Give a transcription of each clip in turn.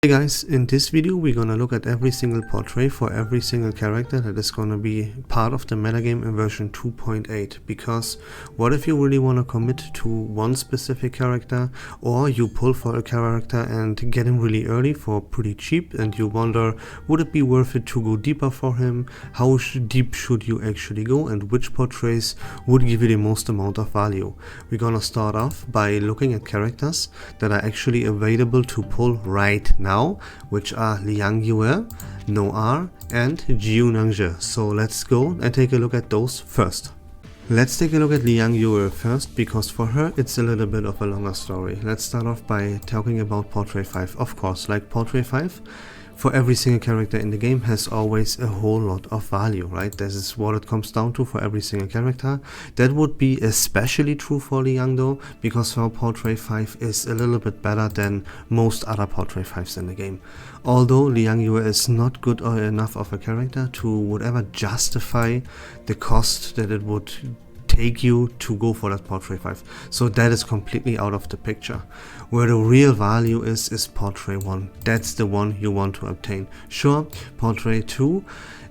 Hey guys, in this video we're gonna look at every single portrait for every single character that is gonna be part of the metagame in version 2.8, because what if you really wanna commit to one specific character, or you pull for a character and get him really early for pretty cheap and you wonder, would it be worth it to go deeper for him? How deep should you actually go, and which portraits would give you the most amount of value? We're gonna start off by looking at characters that are actually available to pull right now, which are Leangu, Noah, and Jiunangje. So let's go and take a look at those first. Let's take a look at Leangu first, because for her it's a little bit of a longer story. Let's start off by talking about Portrait 5. Of course, like Portrait 5, for every single character in the game has always a whole lot of value, right? This is what it comes down to for every single character. That would be especially true for Liang though, because her Portrait 5 is a little bit better than most other Portrait 5s in the game. Although Leangu is not good or enough of a character to would ever justify the cost that it would take you to go for that Portrait 5. So that is completely out of the picture. Where the real value is Portrait 1. That's the one you want to obtain. Sure, Portrait 2,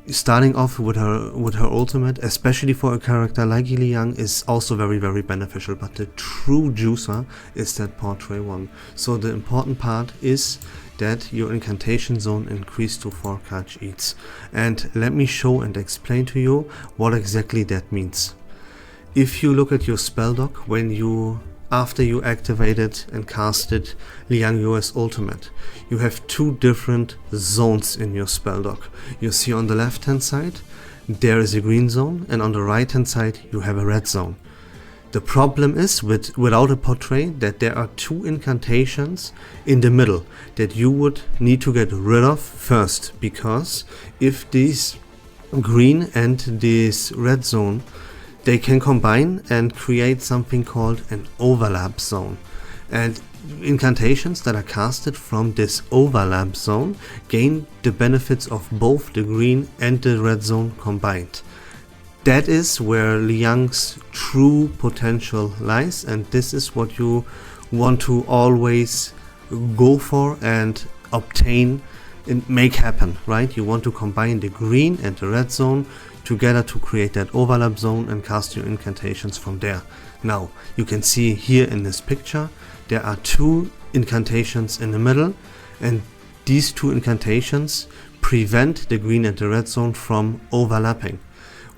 starting off with her ultimate, especially for a character like Liang, is also very beneficial, but the true juicer is that Portrait 1. So the important part is that your incantation zone increased to 4 cards each. And let me show and explain to you what exactly that means. If you look at your spell dock, after you activated and casted Liangu's ultimate, you have two different zones in your spell dock. You see on the left hand side there is a green zone, and on the right hand side you have a red zone. The problem is without a portrait that there are two incantations in the middle that you would need to get rid of first, because if these green and this red zone, they can combine and create something called an overlap zone, and incantations that are casted from this overlap zone gain the benefits of both the green and the red zone combined. That is where Liang's true potential lies, and this is what you want to always go for and obtain and make happen, right? You want to combine the green and the red zone together to create that overlap zone and cast your incantations from there. Now you can see here in this picture there are two incantations in the middle, and these two incantations prevent the green and the red zone from overlapping.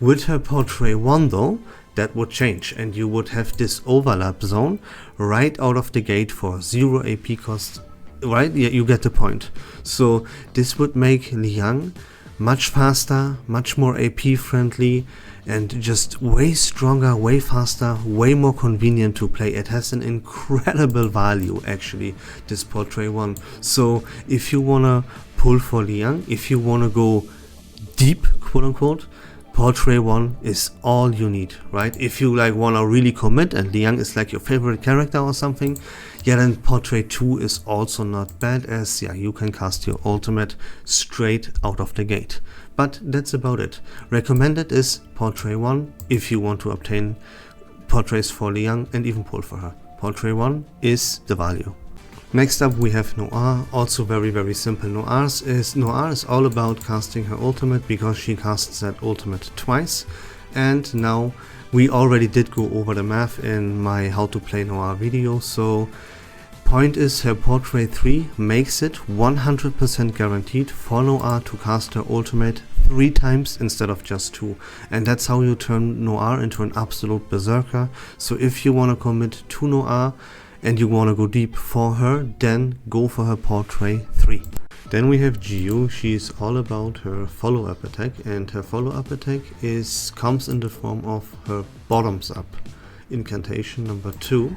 With her Portrait 1 though, that would change, and you would have this overlap zone right out of the gate for 0 AP cost, right? Yeah, you get the point. So this would make Liang much faster, much more AP friendly, and just way stronger, way faster, way more convenient to play. It has an incredible value actually, this Portrait 1. So if you wanna pull for Liang, if you wanna go deep, quote unquote, Portrait 1 is all you need, right? If you like wanna really commit and Liang is like your favorite character or something, yeah, then Portrait 2 is also not bad, as yeah, you can cast your ultimate straight out of the gate. But that's about it. Recommended is Portrait 1 if you want to obtain portraits for Liang and even pull for her. Portrait 1 is the value. Next up we have Noah, also very simple. Noah is all about casting her ultimate, because she casts that ultimate twice. And now we already did go over the math in my how to play Noah video, so point is her Portrait 3 makes it 100% guaranteed for Noah to cast her ultimate 3 times instead of just 2, and that's how you turn Noah into an absolute berserker. So if you want to commit to Noah and you want to go deep for her, then go for her Portrait 3. Then we have Jiu. She's all about her follow-up attack, and her follow-up attack comes in the form of her bottoms up incantation number 2,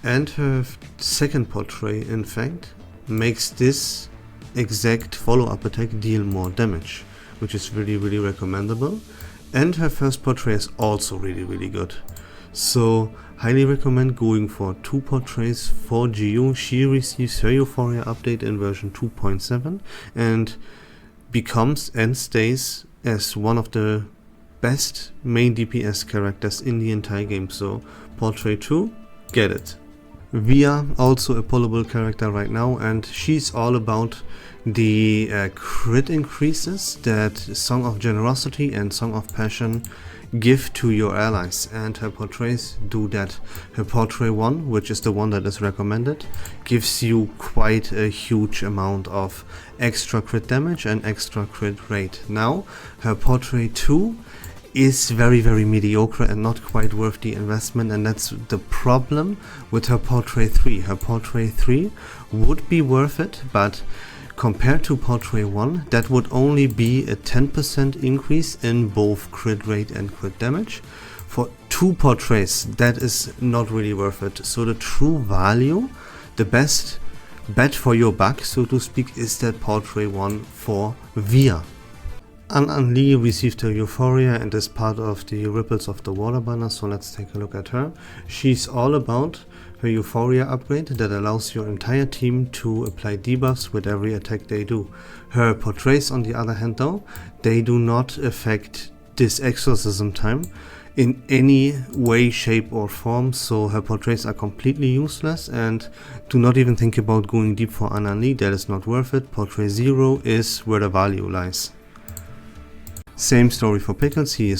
and her second Portrait in fact makes this exact follow-up attack deal more damage, which is really recommendable. And her first Portrait is also really good. So highly recommend going for 2 portraits for Jiu. She receives her Euphoria update in version 2.7 and becomes and stays as one of the best main DPS characters in the entire game. So Portrait 2, get it. Via, also a pullable character right now, and she's all about the crit increases that Song of Generosity and Song of Passion give to your allies, and her portraits do that. Her portrait 1, which is the one that is recommended, gives you quite a huge amount of extra crit damage and extra crit rate. Now her portrait 2 is very mediocre and not quite worth the investment, and that's the problem with her portrait 3. Her portrait 3 would be worth it, but compared to portrait 1, that would only be a 10% increase in both crit rate and crit damage. For 2 portraits, that is not really worth it. So the true value, the best bet for your buck, so to speak, is that portrait 1 for Via. Anan Lee received her Euphoria and is part of the Ripples of the Water banner, so let's take a look at her. She's all about her Euphoria upgrade that allows your entire team to apply debuffs with every attack they do. Her portraits, on the other hand though, they do not affect this exorcism time in any way, shape or form, so her portraits are completely useless, and do not even think about going deep for Anan Lee, that is not worth it. Portrait 0 is where the value lies. Same story for Pickles. He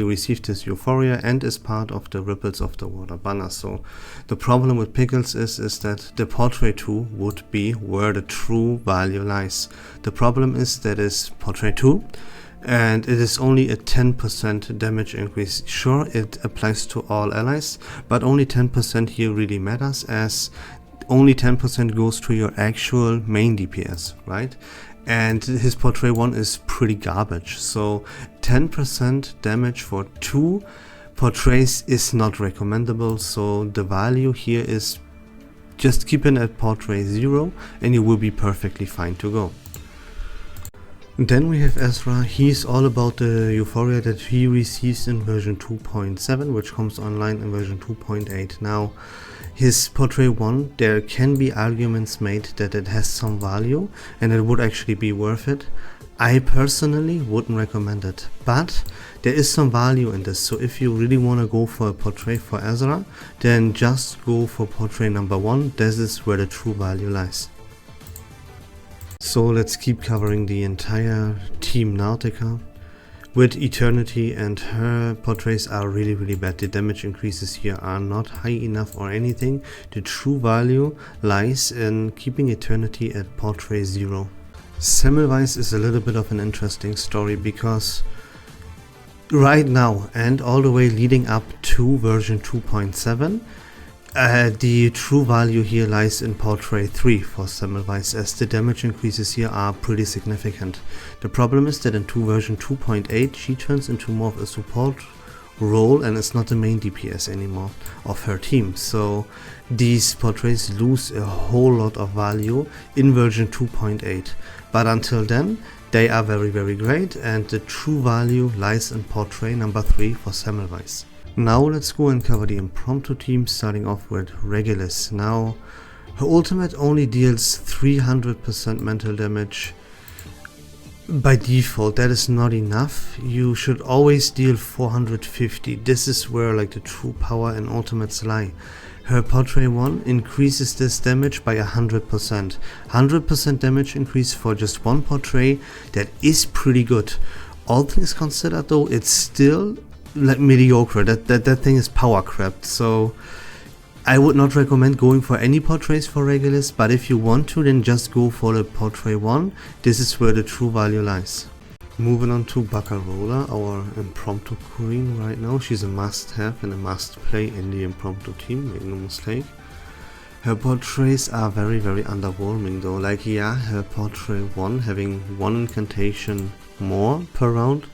received his Euphoria and is part of the Ripples of the Water banner. So the problem with Pickles is that the portrait 2 would be where the true value lies. The problem is that is portrait 2 and it is only a 10% damage increase. Sure, it applies to all allies, but only 10% here really matters, as only 10% goes to your actual main DPS, right? And his portrait 1 is pretty garbage, so 10% damage for 2 portraits is not recommendable. So the value here is just keep it at portrait 0 and you will be perfectly fine to go. Then we have Ezra. He's all about the Euphoria that he receives in version 2.7, which comes online in version 2.8. Now his portrait 1, there can be arguments made that it has some value and it would actually be worth it. I personally wouldn't recommend it, but there is some value in this, so if you really want to go for a portrait for Ezra, then just go for portrait number 1. This is where the true value lies. So let's keep covering the entire Team Nautica. With Eternity, and her portraits are really bad. The damage increases here are not high enough or anything. The true value lies in keeping Eternity at portrait 0. Semmelweis is a little bit of an interesting story, because right now and all the way leading up to version 2.7, the true value here lies in portrait 3 for Semmelweis, as the damage increases here are pretty significant. The problem is that in version 2.8 she turns into more of a support role and is not the main DPS anymore of her team, so these portraits lose a whole lot of value in version 2.8, but until then they are very great, and the true value lies in portrait number 3 for Semmelweis. Now let's go and cover the Impromptu team, starting off with Regalleta. Now her ultimate only deals 300% mental damage by default. That is not enough. You should always deal 450. This is where like the true power and ultimates lie. Her portrait 1 increases this damage by 100%. 100% damage increase for just one portrait, that is pretty good. All things considered though, it's still like mediocre. That thing is power crept, so I would not recommend going for any portraits for Regalleta, but if you want to, then just go for the portrait 1. This is where the true value lies. Moving on to Baccarola, our Impromptu queen right now. She's a must-have and a must-play in the Impromptu team, make no mistake. Her portraits are very underwhelming though. Like, yeah, her portrait 1 having 1 incantation more per round,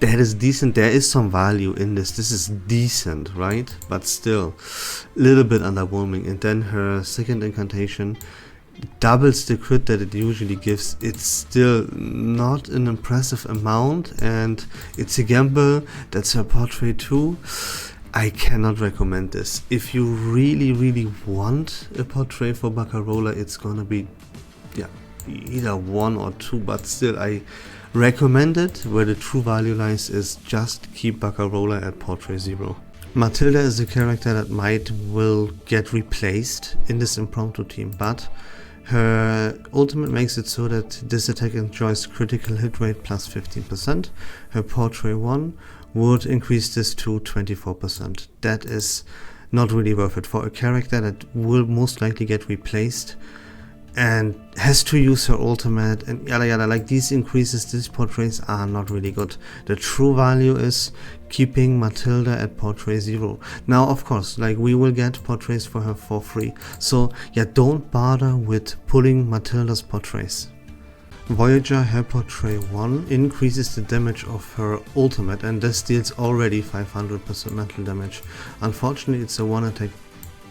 that is decent. There is some value in this. This is decent, right? But still a little bit underwhelming. And then her second incantation doubles the crit that it usually gives. It's still not an impressive amount, and it's a gamble. That's her portrait 2. I cannot recommend this. If you really want a portrait for Baccarola, it's gonna be either 1 or 2, but still I recommend it. Where the true value lies is just keep Baccarola at portrait 0. Matilda is a character that will get replaced in this Impromptu team, but her ultimate makes it so that this attack enjoys critical hit rate plus 15%. Her Portrait 1 would increase this to 24%. That is not really worth it for a character that will most likely get replaced and has to use her ultimate and yada yada. Like, these increases, these portraits are not really good. The true value is keeping Matilda at portrait 0. Now, of course, like, we will get portraits for her for free, so yeah, don't bother with pulling Matilda's portraits. Voyager, her portrait 1 increases the damage of her ultimate, and this deals already 500% mental damage. Unfortunately, it's a one attack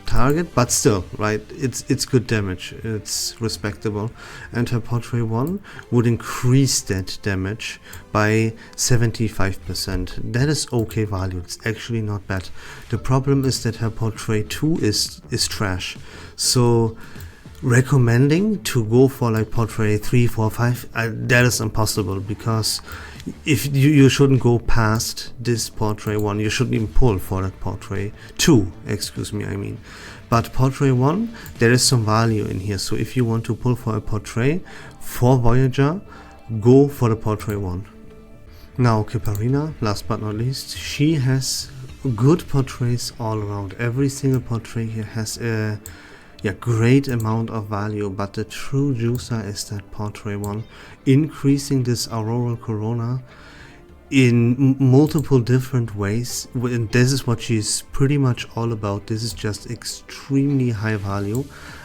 target, but still, right, it's good damage, it's respectable. And her Portrait 1 would increase that damage by 75%. That is okay value, it's actually not bad. The problem is that her Portrait 2 is trash, so recommending to go for like Portrait 3, 4, 5, that is impossible, because if you shouldn't go past this Portrait 1, you shouldn't even pull for that Portrait 2, excuse me, I mean. But Portrait 1, there is some value in here, so if you want to pull for a Portrait for Voyager, go for the Portrait 1. Now Kiparina, last but not least, she has good portraits all around. Every single portrait here has a great amount of value, but the true juicer is that Portrait 1, increasing this auroral corona in multiple different ways, and this is what she's pretty much all about. This is just extremely high value.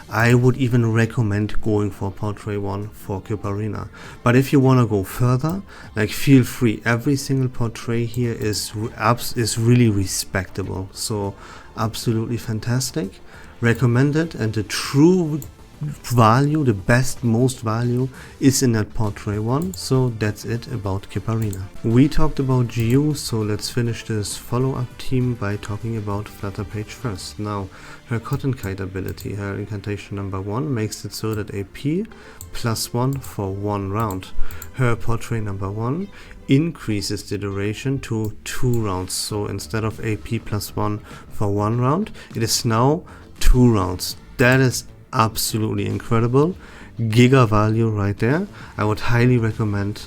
I would even recommend going for Portrait 1 for Kiparina. But if you want to go further, like, feel free. Every single portrait here is really respectable, so absolutely fantastic. Recommended, and the true value, the most value is in that Portrait 1. So that's it about Kiparina. We talked about GU, so let's finish this follow-up team by talking about Flutterpage first. Now, her Cotton Kite ability, her incantation number 1, makes it so that AP +1 for 1 round. Her Portrait number 1 increases the duration to 2 rounds, so instead of AP +1 for 1 round, it is now 2 rounds. That is absolutely incredible. Giga value right there. I would highly recommend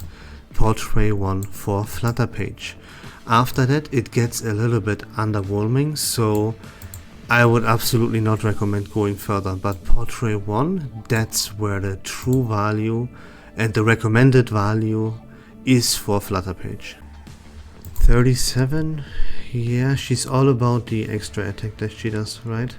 Portrait 1 for Flutterpage. After that, it gets a little bit underwhelming, so I would absolutely not recommend going further. But Portrait 1, that's where the true value and the recommended value is for Flutterpage. 37, yeah, she's all about the extra attack that she does, right?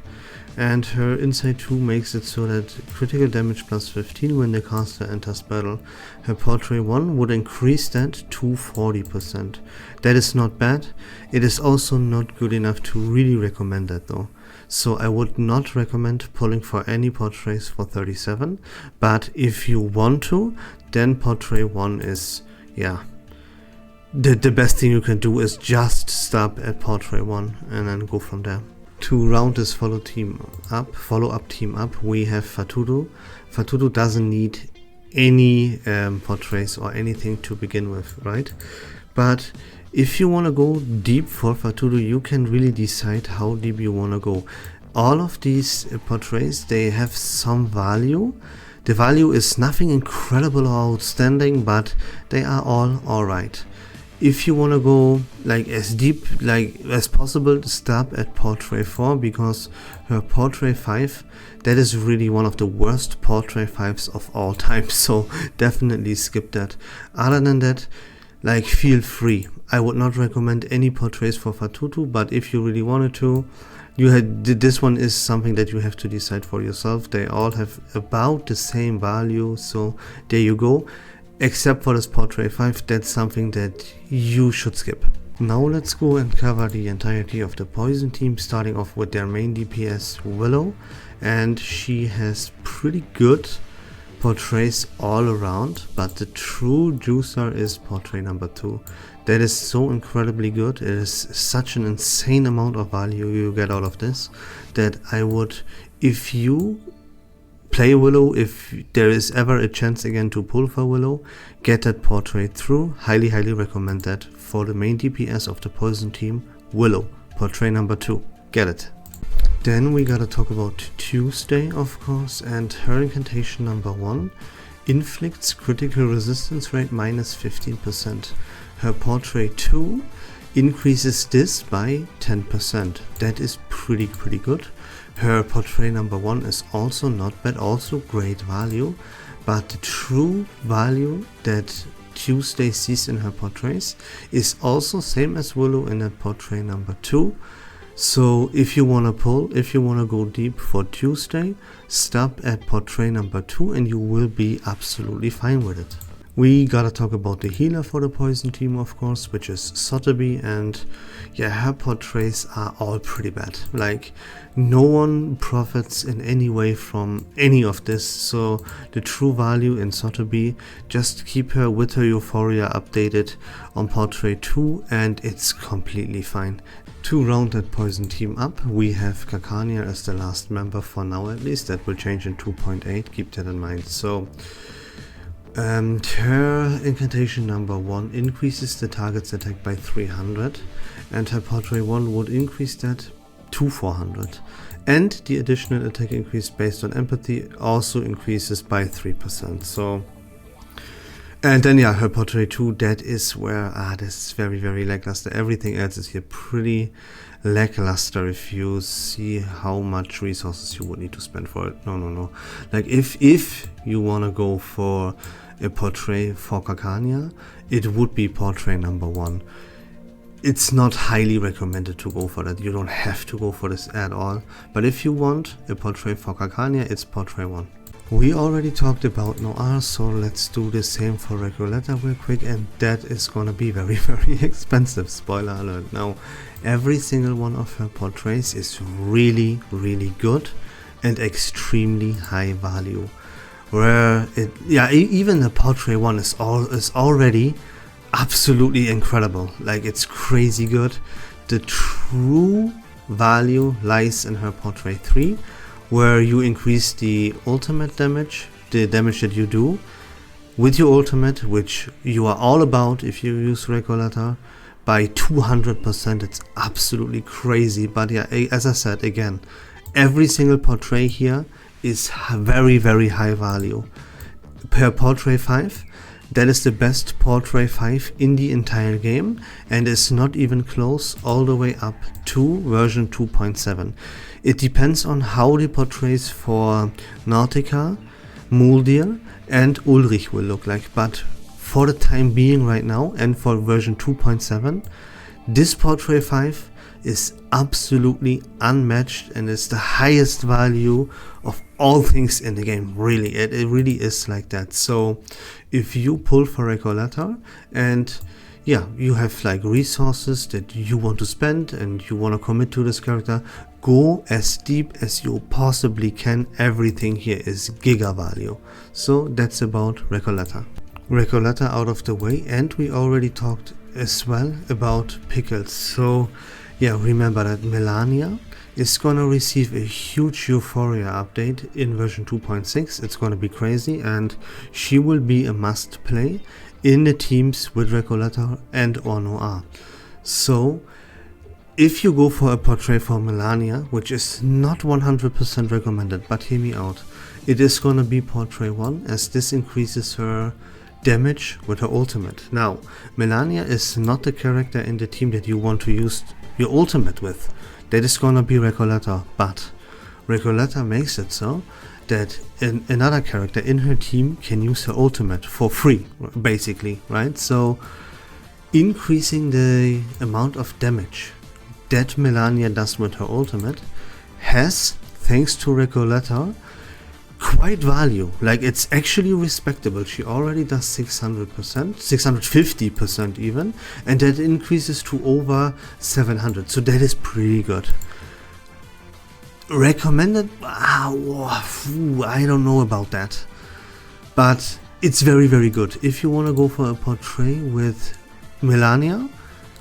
And her Insight 2 makes it so that critical damage plus 15 when the caster enters battle. Her Portrait 1 would increase that to 40%. That is not bad. It is also not good enough to really recommend that though. So I would not recommend pulling for any portraits for 37. But if you want to, then Portrait 1 is, yeah, the best thing you can do is just stop at Portrait 1 and then go from there. To round this follow-up team up, we have Fatutu. Fatutu doesn't need any portraits or anything to begin with, right? But if you want to go deep for Fatutu, you can really decide how deep you want to go. All of these portraits, they have some value. The value is nothing incredible or outstanding, but they are all alright. If you want to go like as deep as possible, stop at Portrait 4, because her Portrait 5, that is really one of the worst Portrait 5s of all time, so definitely skip that. Other than that, like, feel free. I would not recommend any portraits for Fatutu, but if you really wanted to, this one is something that you have to decide for yourself. They all have about the same value, so there you go. Except for this Portrait 5, that's something that you should skip. Now let's go and cover the entirety of the Poison team, starting off with their main DPS, Willow. And she has pretty good portraits all around, but the true juicer is Portrait number 2. That is so incredibly good. It is such an insane amount of value you get out of this, that I would, if you play Willow, if there is ever a chance again to pull for Willow, get that portrait through. Highly recommend that for the main DPS of the Poison team, Willow. Portrait number 2. Get it. Then we gotta talk about Tuesday, of course, and her incantation number 1 inflicts critical resistance rate minus 15%. Her Portrait 2 increases this by 10%. That is pretty good. Her Portrait number 1 is also not bad, also great value, but the true value that Tuesday sees in her portraits is also same as Willow in that Portrait number 2. So if you wanna pull, if you wanna go deep for Tuesday, stop at Portrait number 2 and you will be absolutely fine with it. We gotta talk about the healer for the poison team, of course, which is Sotheby, and yeah, her portraits are all pretty bad. Like, no one profits in any way from any of this, so the true value in Sotheby, just keep her with her Euphoria updated on Portrait 2 and it's completely fine. To round that poison team up, we have Kakania as the last member for now at least. That will change in 2.8, keep that in mind. So her incantation number 1 increases the target's attack by 300 and her Portrait 1 would increase that to 400. And the additional attack increase based on empathy also increases by 3%. So, and then yeah, her Portrait 2, that is where this is very lackluster. Everything else is here pretty lackluster if you see how much resources you would need to spend for it. No. Like if you wanna go for a portrait for Kakania, it would be Portrait number 1. It's not highly recommended to go for that. You don't have to go for this at all. But if you want a portrait for Kakania, it's Portrait 1. We already talked about Noah, so let's do the same for Regalleta real quick, and that is gonna be very expensive, spoiler alert. Now, every single one of her portraits is really good and extremely high value. Where it, yeah, even the Portrait 1 is already absolutely incredible. Like, it's crazy good. The true value lies in her Portrait 3, where you increase the ultimate damage, the damage that you do with your ultimate, which you are all about if you use Regalleta, by 200%. It's absolutely crazy. But yeah, as I said again, every single portrait here is very high value. Per Portrait 5, that is the best Portrait 5 in the entire game and is not even close all the way up to version 2.7. It depends on how the portraits for Nautica, Muldir and Ulrich will look like, but for the time being right now and for version 2.7, this Portrait 5 is absolutely unmatched and is the highest value of all things in the game. Really, it really is like that. So if you pull for Regalleta and yeah, you have like resources that you want to spend and you want to commit to this character, go as deep as you possibly can. Everything here is giga value. So that's about Regalleta. Regalleta out of the way, and we already talked as well about Pickles. So yeah, remember that Melania is gonna receive a huge Euphoria update in version 2.6. It's gonna be crazy, and she will be a must play in the teams with Regalleta and or Noah. So if you go for a portrait for Melania, which is not 100% recommended, but hear me out, it is gonna be Portrait 1, as this increases her damage with her ultimate. Now, Melania is not the character in the team that you want to use your ultimate with. That is gonna be Regalleta, but Regalleta makes it so that another character in her team can use her ultimate for free, basically, right? So increasing the amount of damage that Melania does with her ultimate has, thanks to Regalleta, quite value. Like, it's actually respectable. She already does 600%, 650% even, and that increases to over 700. So that is pretty good. Recommended? I don't know about that, but it's very good. If you want to go for a portrait with Melania,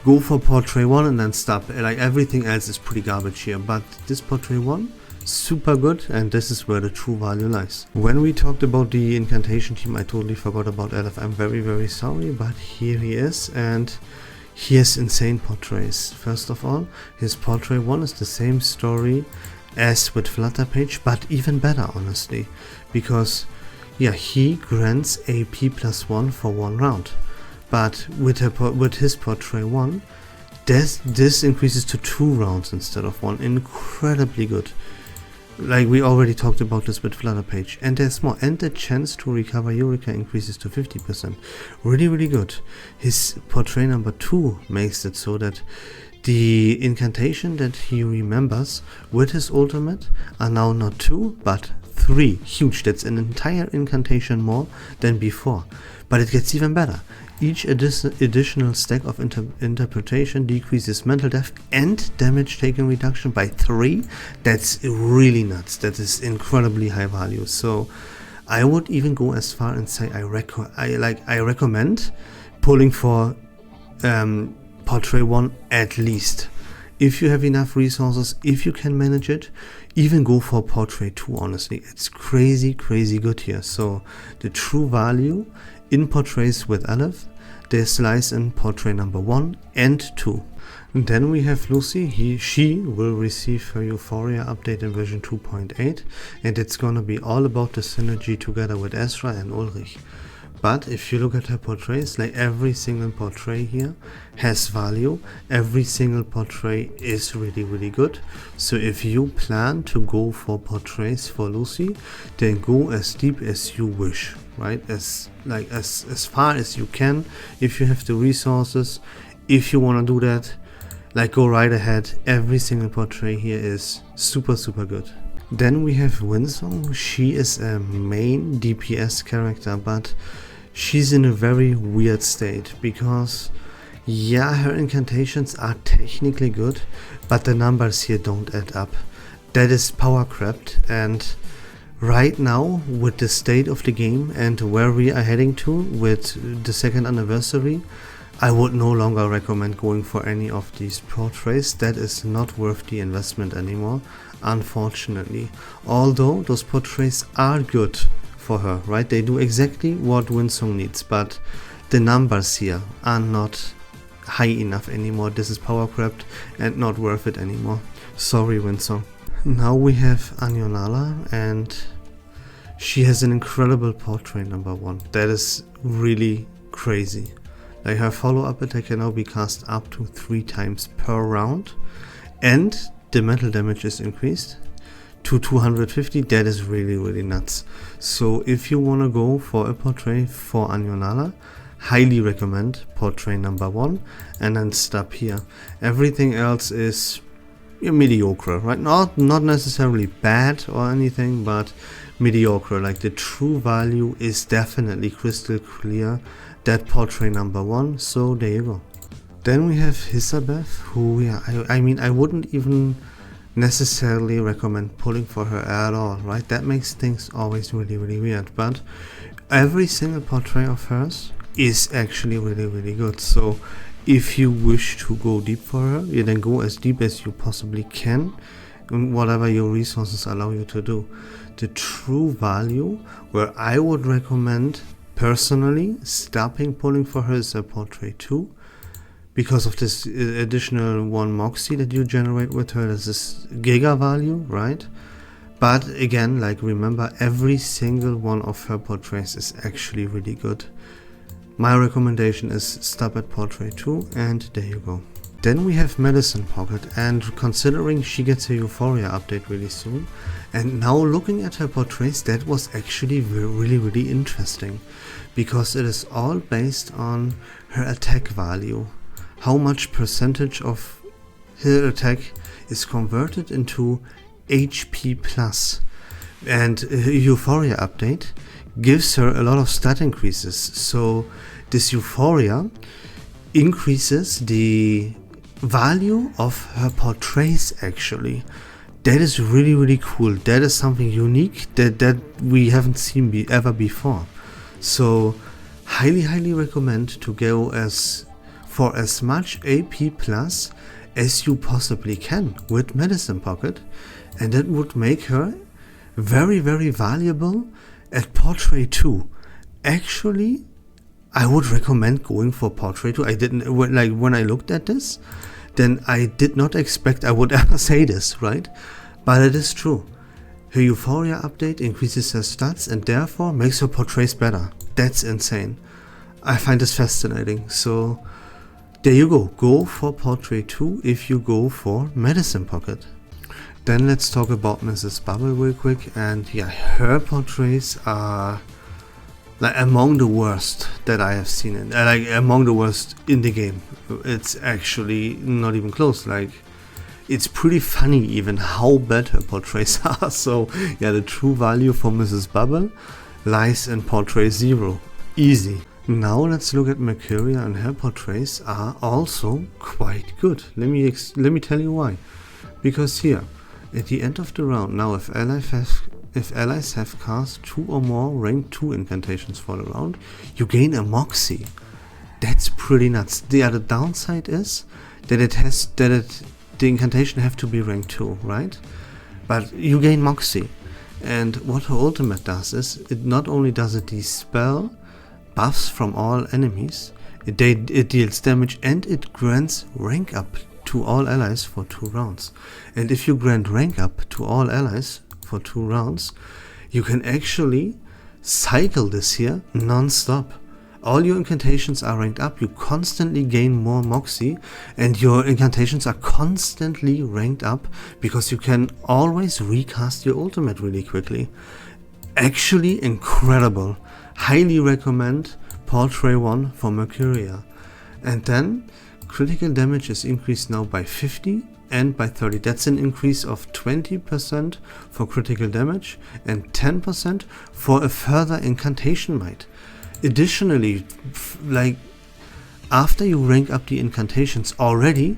go for Portrait 1 and then stop. Like, everything else is pretty garbage here, but this Portrait 1, super good, and this is where the true value lies. When we talked about the incantation team, I totally forgot about Aleph. I'm very sorry, but here he is. And He has insane portraits. First of all, his portrait 1 is the same story as with Flutter Page, but even better, honestly, because yeah, he grants AP +1 for 1 round, but with his portrait 1, this increases to 2 rounds instead of 1. Incredibly good. Like we already talked about this with Flutter Page, and there's more, and the chance to recover Eureka increases to 50%. Really good. His portrait number 2 makes it so that the incantation that he remembers with his ultimate are now not 2 but 3. Huge. That's an entire incantation more than before, but it gets even better. Each additional stack of interpretation decreases mental depth and damage taken reduction by 3. That's really nuts. That is incredibly high value. So I would even go as far and say I recommend pulling for portrait 1 at least. If you have enough resources, if you can manage it, even go for portrait 2. Honestly, it's crazy good here. So the true value in Portraits with Aleph, this lies in portrait number 1 and 2. And then we have Lucy. She will receive her Euphoria update in version 2.8, and it's gonna be all about the synergy together with Ezra and Ulrich. But if you look at her portraits, like every single portrait here has value. Every single portrait is really good. So if you plan to go for portraits for Lucy, then go as deep as you wish, right? As far as you can. If you have the resources, if you want to do that, like go right ahead. Every single portrait here is super good. Then we have Windsong. She is a main DPS character, but she's in a very weird state because yeah, her incantations are technically good, but the numbers here don't add up. That is power crept, and right now with the state of the game and where we are heading to with the 2nd anniversary, I would no longer recommend going for any of these portraits. That is not worth the investment anymore, unfortunately. Although those portraits are good for her, right? They do exactly what Windsong needs, but the numbers here are not high enough anymore. This is power crept and not worth it anymore. Sorry, Windsong. Now we have Anonala, and she has an incredible portrait number 1. That is really crazy. Like her follow-up attack can now be cast up to 3 times per round, and the mental damage is increased to 250. That is really nuts. So if you want to go for a portrait for Anonala, highly recommend portrait number 1 and then stop here. Everything else is mediocre, right? Not necessarily bad or anything, but mediocre. Like the true value is definitely crystal clear, that portrait number 1. So there you go. Then we have Hisabeth, who I wouldn't even necessarily recommend pulling for her at all, right? That makes things always really weird, but every single portrait of hers is actually really good. So if you wish to go deep for her, you then go as deep as you possibly can, whatever your resources allow you to do. The true value where I would recommend personally stopping pulling for her is a portrait 2, because of this additional 1 Moxie that you generate with her. This is giga value, right? But again, like remember, every single one of her portraits is actually really good. My recommendation is stop at portrait 2, and there you go. Then we have Medicine Pocket, and considering she gets a Euphoria update really soon, and now looking at her portraits, that was actually really interesting, because it is all based on her attack value. How much percentage of her attack is converted into HP plus, and Euphoria update gives her a lot of stat increases. So this Euphoria increases the value of her portraits actually. That is really cool. That is something unique that we haven't seen ever before. So highly recommend to go for as much AP plus as you possibly can with Medicine Pocket, and that would make her very valuable at portrait 2. Actually, I would recommend going for Portrait 2. I didn't, when I looked at this, then I did not expect I would ever say this, right? But it is true. Her Euphoria update increases her stats and therefore makes her portraits better. That's insane. I find this fascinating. So there you go. Go for Portrait 2 if you go for Medicine Pocket. Then let's talk about Mrs. Bubble real quick. And yeah, her portraits are like among the worst that I have seen in, like among the worst in the game. It's actually not even close. Like, it's pretty funny even how bad her portraits are. So yeah, the true value for Mrs. Bubble lies in Portrait 0. Easy. Now let's look at Mercuria, and her portraits are also quite good. Let me tell you why. Because here, at the end of the round, now if allies have cast 2 or more rank 2 incantations for the round, you gain a Moxie. That's pretty nuts. The other downside is that the incantation have to be rank 2, right? But you gain Moxie. And what her ultimate does is, it not only does it dispel buffs from all enemies, it deals damage, and it grants rank up to all allies for 2 rounds. And if you grant rank up to all allies for 2 rounds, you can actually cycle this here non-stop. All your incantations are ranked up, you constantly gain more Moxie, and your incantations are constantly ranked up because you can always recast your ultimate really quickly. Actually incredible. Highly recommend Portrait 1 for Mercuria. And then critical damage is increased now by 50 and by 30. That's an increase of 20% for critical damage and 10% for a further incantation might. Additionally, like after you rank up the incantations already,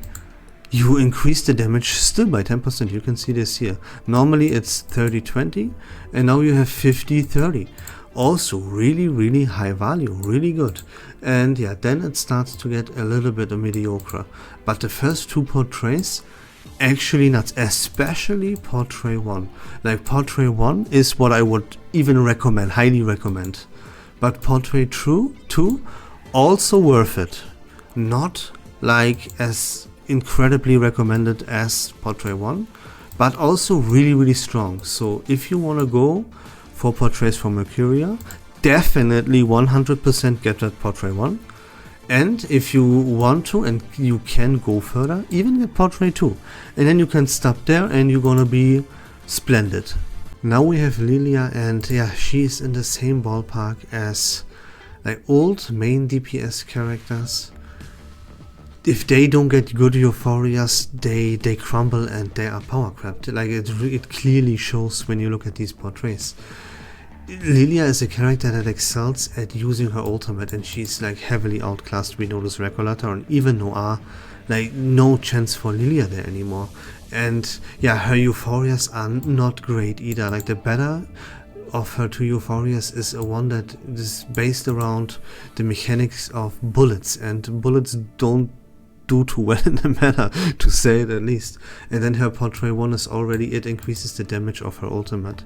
you increase the damage still by 10%. You can see this here. Normally it's 30-20 and now you have 50-30. Also really high value, really good. And yeah, then it starts to get a little bit mediocre. But the first 2 portraits, actually nuts, especially Portrait 1. Like Portrait 1 is what I would even recommend, highly recommend. But Portrait 2, also worth it. Not like as incredibly recommended as Portrait 1, but also really strong. So if you want to go for Portraits for Mercuria, definitely 100% get that Portrait 1. And if you want to and you can go further, even get Portrait 2. And then you can stop there and you're gonna be splendid. Now we have Lilia, and yeah, she's in the same ballpark as like old main DPS characters. If they don't get good Euphorias, they crumble and they are power crept. Like it clearly shows when you look at these portraits. Lilia is a character that excels at using her ultimate, and she's like heavily outclassed. We know this Regalleta and even Noah. Like no chance for Lilia there anymore. And yeah, her Euphorias are not great either. Like the better of her 2 Euphorias is a one that is based around the mechanics of bullets, and bullets don't do too well in the meta, to say it at least. And then her Portrait 1 is already, it increases the damage of her ultimate.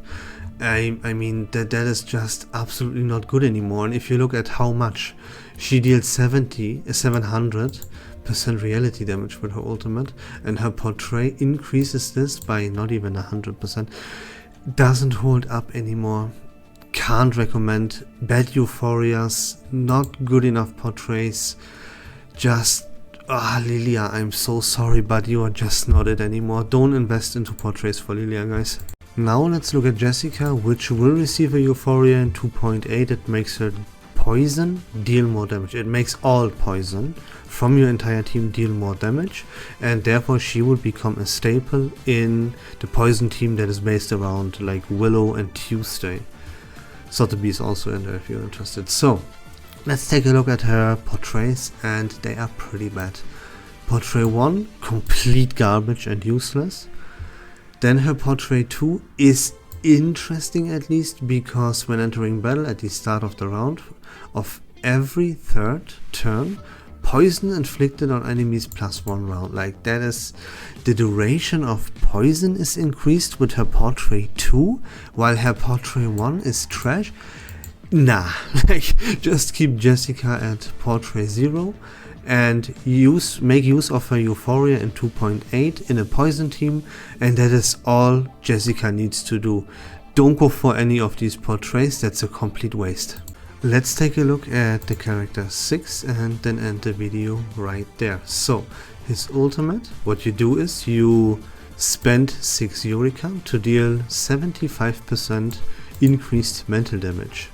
I mean that is just absolutely not good anymore. And if you look at how much she deals 700% reality damage with her ultimate, and her Portrait increases this by not even 100%, doesn't hold up anymore. Can't recommend. Bad Euphorias, not good enough portraits. Just Lilia, I'm so sorry, but you are just not it anymore. Don't invest into portraits for Lilia, guys. Now let's look at Jessica, which will receive a Euphoria in 2.8. It makes her poison deal more damage. It makes all poison from your entire team deal more damage, and therefore she will become a staple in the poison team that is based around like Willow and Tuesday. Sotheby is also in there if you're interested. So let's take a look at her portraits, and they are pretty bad. Portrait 1, complete garbage and useless. Then her Portrait 2 is interesting, at least, because when entering battle at the start of the round, of every 3rd turn, poison inflicted on enemies +1 round. Like that is, the duration of poison is increased with her Portrait 2, while her Portrait 1 is trash. Nah, just keep Jessica at Portrait 0 and make use of her Euphoria in 2.8 in a poison team, and that is all Jessica needs to do. Don't go for any of these portraits, that's a complete waste. Let's take a look at the character 6 and then end the video right there. So, his ultimate, what you do is you spend 6 Eureka to deal 75% increased mental damage.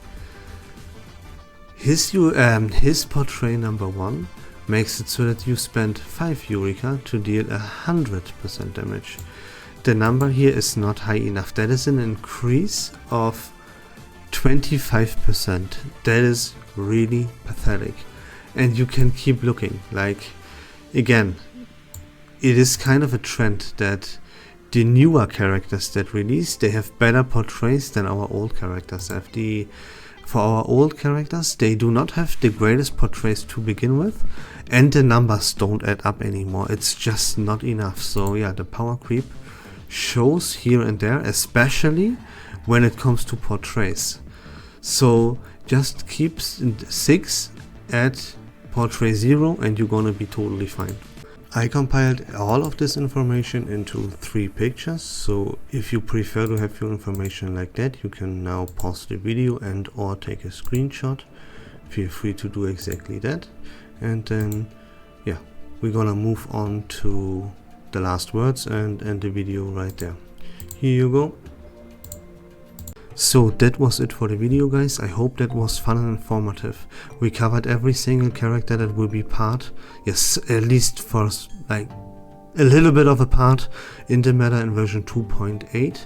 His portrait number 1 makes it so that you spend 5 Eureka to deal 100% damage. The number here is not high enough. That is an increase of 25%. That is really pathetic. And you can keep looking. Like, again, it is kind of a trend that the newer characters that release, they have better portraits than our old characters have. For our old characters, they do not have the greatest portraits to begin with, and the numbers don't add up anymore. It's just not enough. So yeah, the power creep shows here and there, especially when it comes to portraits. So just keep 6 at Portrait 0 and you're gonna be totally fine. I compiled all of this information into 3 pictures, so if you prefer to have your information like that, you can now pause the video and or take a screenshot. Feel free to do exactly that. And then yeah, we're gonna move on to the last words and end the video right there. Here you go. So that was it for the video, guys. I hope that was fun and informative. We covered every single character that will be part, yes, at least for like a little bit of a part in the meta in version 2.8.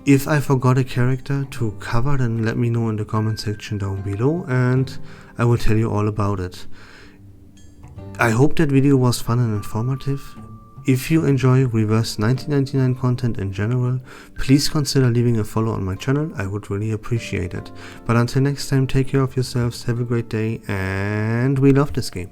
If I forgot a character to cover, then let me know in the comment section down below and I will tell you all about it. I hope that video was fun and informative. If you enjoy Reverse1999 content in general, please consider leaving a follow on my channel, I would really appreciate it. But until next time, take care of yourselves, have a great day, and we love this game.